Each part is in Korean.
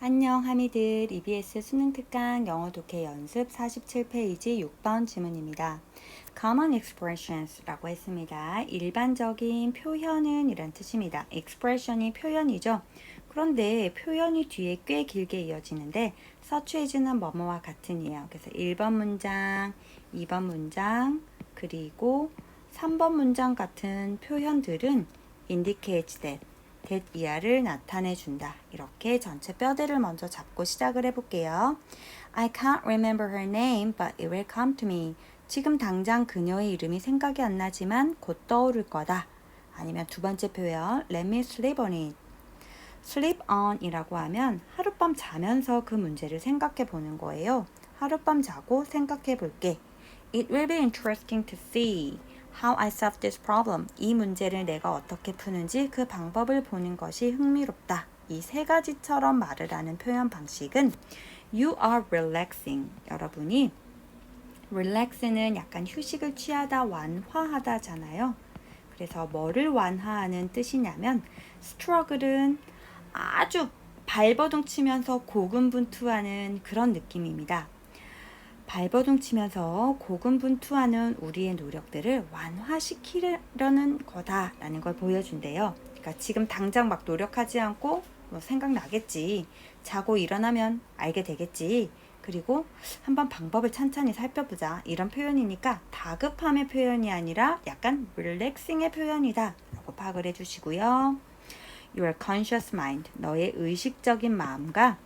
안녕 하미들 EBS 수능 특강 영어 독해 연습 47페이지 6번 지문입니다. Common expressions라고 했습니다. 일반적인 표현은 이란 뜻입니다. expression이 표현이죠. 그런데 표현이 뒤에 꽤 길게 이어지는데 such as는 뭐뭐와 같은이에요. 그래서 1번 문장, 2번 문장, 그리고 3번 문장 같은 표현들은 indicates that 이하를 나타내 준다. 이렇게 전체 뼈대를 먼저 잡고 시작을 해볼게요. I can't remember her name, but it will come to me. 지금 당장 그녀의 이름이 생각이 안 나지만 곧 떠오를 거다. 아니면 두 번째 표현, let me sleep on it. sleep on 이라고 하면 하룻밤 자면서 그 문제를 생각해 보는 거예요. 하룻밤 자고 생각해 볼게. It will be interesting to see how I solve this problem. 이 문제를 내가 어떻게 푸는지 그 방법을 보는 것이 흥미롭다. 이 세 가지처럼 말을 하는 표현 방식은 You are relaxing. 여러분이 relax는 약간 휴식을 취하다, 완화하다잖아요. 그래서 뭐를 완화하는 뜻이냐면 struggle은 아주 발버둥 치면서 고군분투하는 그런 느낌입니다. 발버둥 치면서 고군분투하는 우리의 노력들을 완화시키려는 거다라는 걸 보여준대요. 그러니까 지금 당장 막 노력하지 않고 뭐 생각나겠지. 자고 일어나면 알게 되겠지. 그리고 한번 방법을 찬찬히 살펴보자. 이런 표현이니까 다급함의 표현이 아니라 약간 릴렉싱의 표현이다 라고 파악을 해주시고요. Your conscious mind, 너의 의식적인 마음과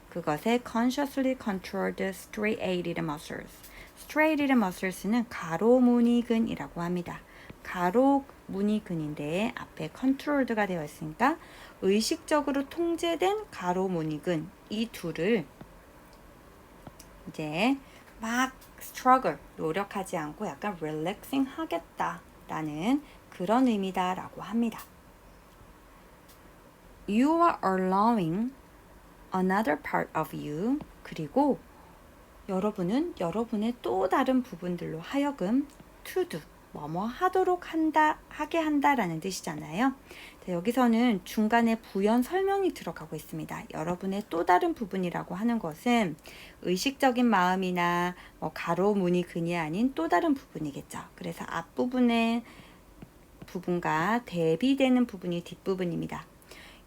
그것에 consciously controlled striated muscles. striated muscles는 가로무늬근이라고 합니다. 가로무늬근인데 앞에 controlled가 되어 있으니까 의식적으로 통제된 가로무늬근 이 둘을 이제 막 struggle 노력하지 않고 약간 relaxing 하겠다라는 그런 의미다라고 합니다. You are allowing another part of you. 그리고 여러분은 여러분의 또 다른 부분들로 하여금 to do, 뭐뭐 하도록 한다, 하게 한다라는 뜻이잖아요. 여기서는 중간에 부연 설명이 들어가고 있습니다. 여러분의 또 다른 부분이라고 하는 것은 의식적인 마음이나 가로, 무늬, 근이 아닌 또 다른 부분이겠죠. 그래서 앞부분의 부분과 대비되는 부분이 뒷부분입니다.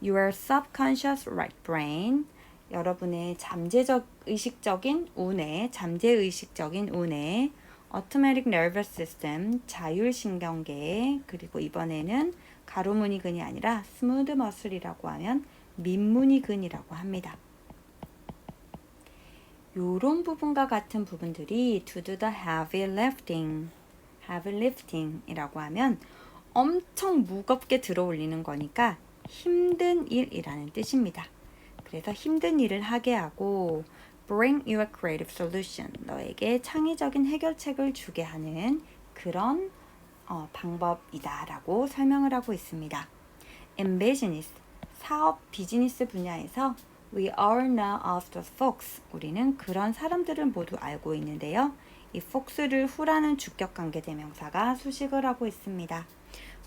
Your subconscious right brain, 여러분의 잠재적 의식적인 우뇌, 잠재의식적인 우뇌, automatic nervous system, 자율신경계, 그리고 이번에는 가로무늬근이 아니라 smooth muscle이라고 하면 민무늬근이라고 합니다. 요런 부분과 같은 부분들이 to do the heavy lifting, heavy lifting이라고 하면 엄청 무겁게 들어 올리는 거니까 힘든 일이라는 뜻입니다. 그래서 힘든 일을 하게 하고 bring you a creative solution, 너에게 창의적인 해결책을 주게 하는 그런 방법이다 라고 설명을 하고 있습니다. In business, 사업 비즈니스 분야에서 we all know of the folks, 우리는 그런 사람들을 모두 알고 있는데요. 이 folks를 who라는 주격관계 대명사가 수식을 하고 있습니다.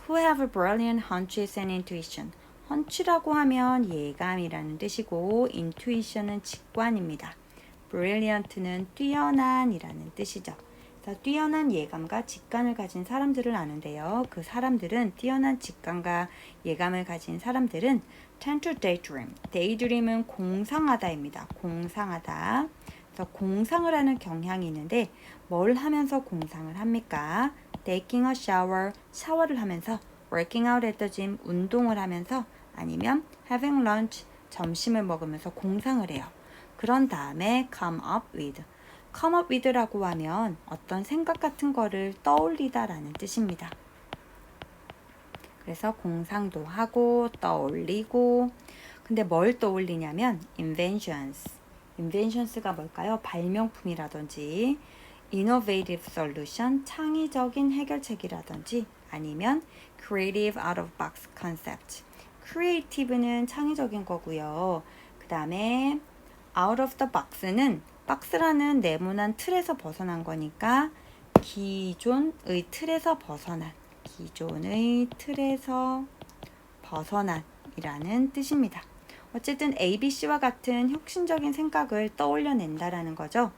Who have brilliant hunches and intuition. hunch라고 하면 예감이라는 뜻이고 intuition은 직관입니다. brilliant는 뛰어난이라는 뜻이죠. 그래서 뛰어난 예감과 직관을 가진 사람들을 아는데요. 그 사람들은 뛰어난 직관과 예감을 가진 사람들은 tend to daydream. daydream은 공상하다입니다. 공상하다. 그래서 공상을 하는 경향이 있는데 뭘 하면서 공상을 합니까? taking a shower, 샤워를 하면서 working out at the gym, 운동을 하면서 아니면 having lunch, 점심을 먹으면서 공상을 해요. 그런 다음에 come up with라고 하면 어떤 생각 같은 거를 떠올리다 라는 뜻입니다. 그래서 공상도 하고 떠올리고 근데 뭘 떠올리냐면 inventions가 뭘까요? 발명품이라든지 innovative solution, 창의적인 해결책이라든지 아니면 creative out of box concept. creative는 창의적인 거고요. 그 다음에 out of the box는 박스라는 네모난 틀에서 벗어난 거니까 기존의 틀에서 벗어난 이라는 뜻입니다. 어쨌든 ABC와 같은 혁신적인 생각을 떠올려낸다라는 거죠.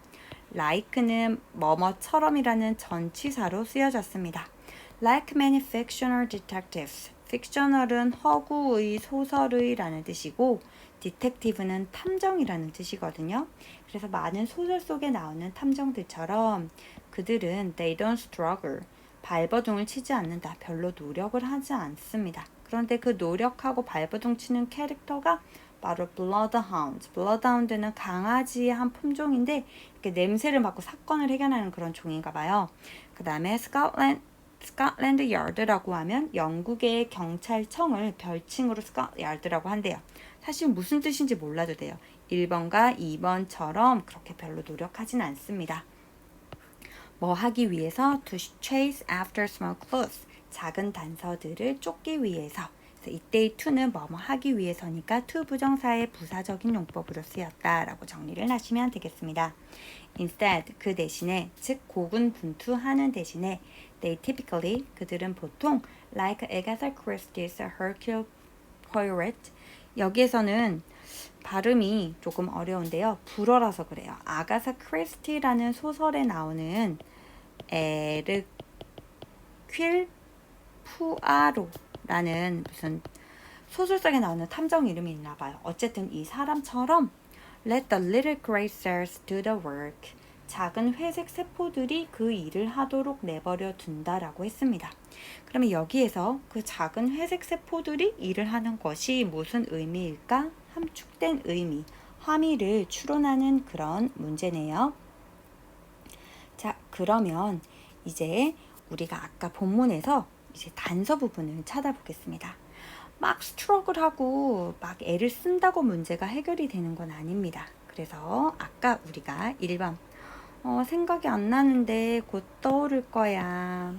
like는 뭐뭐처럼이라는 전치사로 쓰여졌습니다. Like many fictional detectives. fictional은 허구의, 소설의라는 뜻이고 detective는 탐정이라는 뜻이거든요. 그래서 많은 소설 속에 나오는 탐정들처럼 그들은 they don't struggle. 발버둥을 치지 않는다. 별로 노력을 하지 않습니다. 그런데 그 노력하고 발버둥 치는 캐릭터가 바로 Bloodhound. Bloodhound는 강아지의 한 품종인데 이렇게 냄새를 맡고 사건을 해결하는 그런 종인가 봐요. 그 다음에 스코틀랜드 야드라고 하면 영국의 경찰청을 별칭으로 스코틀랜드 야드라고 한대요. 사실 무슨 뜻인지 몰라도 돼요. 1번과 2번처럼 그렇게 별로 노력하진 않습니다. 뭐 하기 위해서 to chase after small clues. 작은 단서들을 쫓기 위해서. 이때의 to는 뭐뭐 하기 위해서니까 to 부정사의 부사적인 용법으로 쓰였다라고 정리를 하시면 되겠습니다. Instead, 그 대신에, 즉 고군분투하는 대신에 they typically, 그들은 보통 like Agatha Christie's Hercule Poirot, 여기에서는 발음이 조금 어려운데요. 불어라서 그래요. 아가사 크리스티라는 소설에 나오는 에르퀼 푸아로라는 무슨 소설 속에 나오는 탐정 이름이 있나 봐요. 어쨌든 이 사람처럼 Let the little gray cells do the work. 작은 회색 세포들이 그 일을 하도록 내버려 둔다라고 했습니다. 그러면 여기에서 그 작은 회색 세포들이 일을 하는 것이 무슨 의미일까? 함축된 의미, 함의를 추론하는 그런 문제네요. 자, 그러면 이제 우리가 아까 본문에서 이제 단서 부분을 찾아보겠습니다. 막 스트러글하고 막 애를 쓴다고 문제가 해결이 되는 건 아닙니다. 그래서 아까 우리가 1번 생각이 안 나는데 곧 떠오를 거야.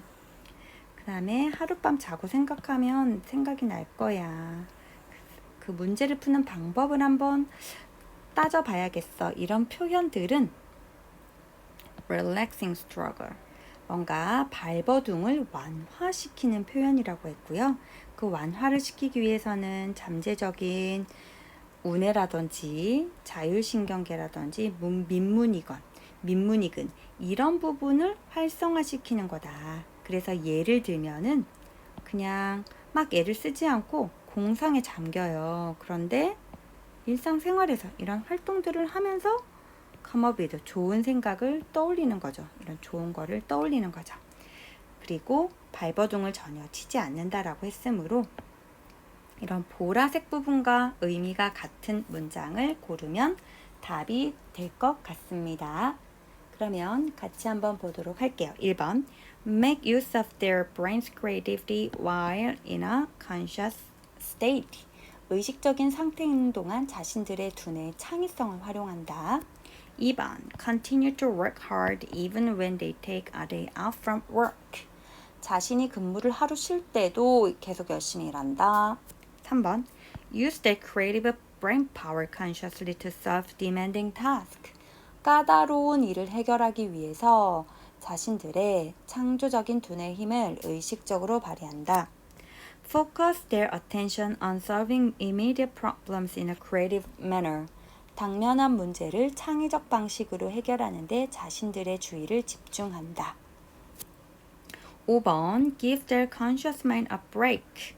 그 다음에 하룻밤 자고 생각하면 생각이 날 거야. 그 문제를 푸는 방법을 한번 따져봐야겠어. 이런 표현들은 relaxing struggle, 뭔가 발버둥을 완화시키는 표현이라고 했고요. 그 완화를 시키기 위해서는 잠재적인 우뇌라든지 자율신경계라든지 민문이근 이런 부분을 활성화시키는 거다. 그래서 예를 들면은 그냥 막 애를 쓰지 않고 공상에 잠겨요. 그런데 일상생활에서 이런 활동들을 하면서 come up with 좋은 생각을 떠올리는 거죠. 이런 좋은 거를 떠올리는 거죠. 그리고 발버둥을 전혀 치지 않는다라고 했으므로 이런 보라색 부분과 의미가 같은 문장을 고르면 답이 될 것 같습니다. 그러면 같이 한번 보도록 할게요. 1번 Make use of their brain's creativity while in a conscious state. 의식적인 상태인 동안 자신들의 두뇌의 창의성을 활용한다. 2번 Continue to work hard even when they take a day off from work. 자신이 근무를 하루 쉴 때도 계속 열심히 일한다. 3번 Use their creative brain power consciously to solve demanding tasks. 까다로운 일을 해결하기 위해서 자신들의 창조적인 두뇌 힘을 의식적으로 발휘한다. Focus their attention on solving immediate problems in a creative manner. 당면한 문제를 창의적 방식으로 해결하는 데 자신들의 주의를 집중한다. 5번 Give their conscious mind a break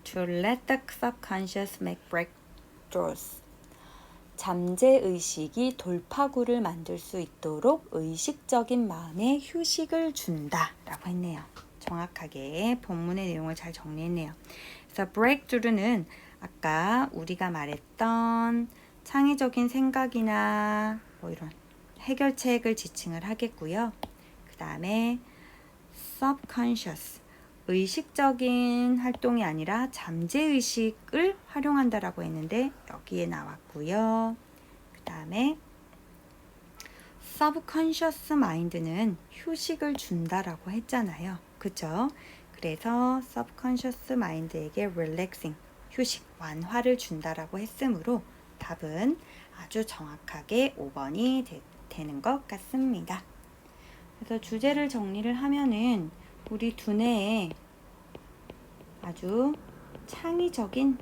to let the subconscious make breakthroughs. 잠재의식이 돌파구를 만들 수 있도록 의식적인 마음에 휴식을 준다 라고 했네요. 정확하게 본문의 내용을 잘 정리했네요. 그래서 breakthrough는 아까 우리가 말했던 창의적인 생각이나 뭐 이런 해결책을 지칭을 하겠고요. 그 다음에 subconscious, 의식적인 활동이 아니라 잠재의식을 활용한다라고 했는데 여기에 나왔고요. 그 다음에 subconscious mind는 휴식을 준다라고 했잖아요. 그쵸? 그래서 subconscious mind에게 relaxing, 휴식, 완화를 준다라고 했으므로 답은 아주 정확하게 5번이 되는 것 같습니다. 그래서 주제를 정리를 하면은 우리 두뇌에 아주 창의적인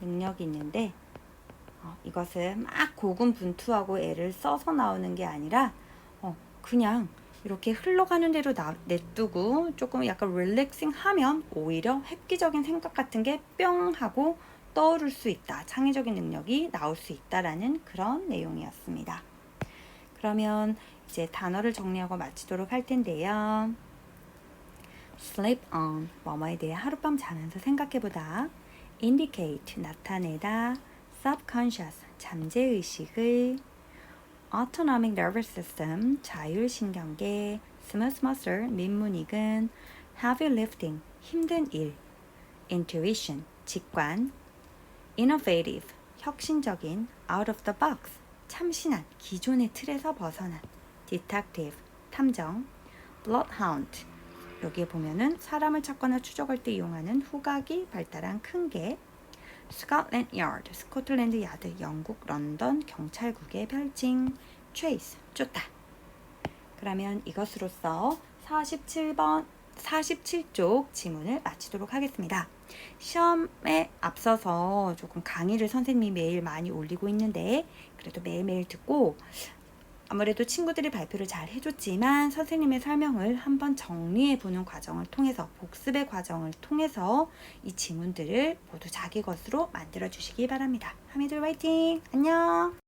능력이 있는데 이것을 막 고군분투하고 애를 써서 나오는 게 아니라 그냥 이렇게 흘러가는 대로 냅두고 조금 약간 릴렉싱 하면 오히려 획기적인 생각 같은 게 뿅 하고 떠오를 수 있다. 창의적인 능력이 나올 수 있다라는 그런 내용이었습니다. 그러면 이제 단어를 정리하고 마치도록 할 텐데요. sleep on, 뭐뭐에 대해 하룻밤 자면서 생각해보다. indicate, 나타내다. subconscious, 잠재의식을. autonomic nervous system, 자율신경계. smooth muscle, 민문이근. heavy lifting, 힘든 일. intuition, 직관. innovative, 혁신적인. out of the box, 참신한, 기존의 틀에서 벗어난. detective, 탐정. bloodhound, 여기에 보면은 사람을 찾거나 추적할 때 이용하는 후각이 발달한 큰 개. 스코틀랜드 야드, 스코틀랜드 야드, 영국 런던 경찰국의 별칭. chase, 쫓다. 그러면 이것으로써 47쪽 지문을 마치도록 하겠습니다. 시험에 앞서서 조금 강의를 선생님이 매일 많이 올리고 있는데 그래도 매일매일 듣고 아무래도 친구들이 발표를 잘 해줬지만 선생님의 설명을 한번 정리해보는 과정을 통해서 복습의 과정을 통해서 이 지문들을 모두 자기 것으로 만들어 주시기 바랍니다. 하미들 화이팅! 안녕!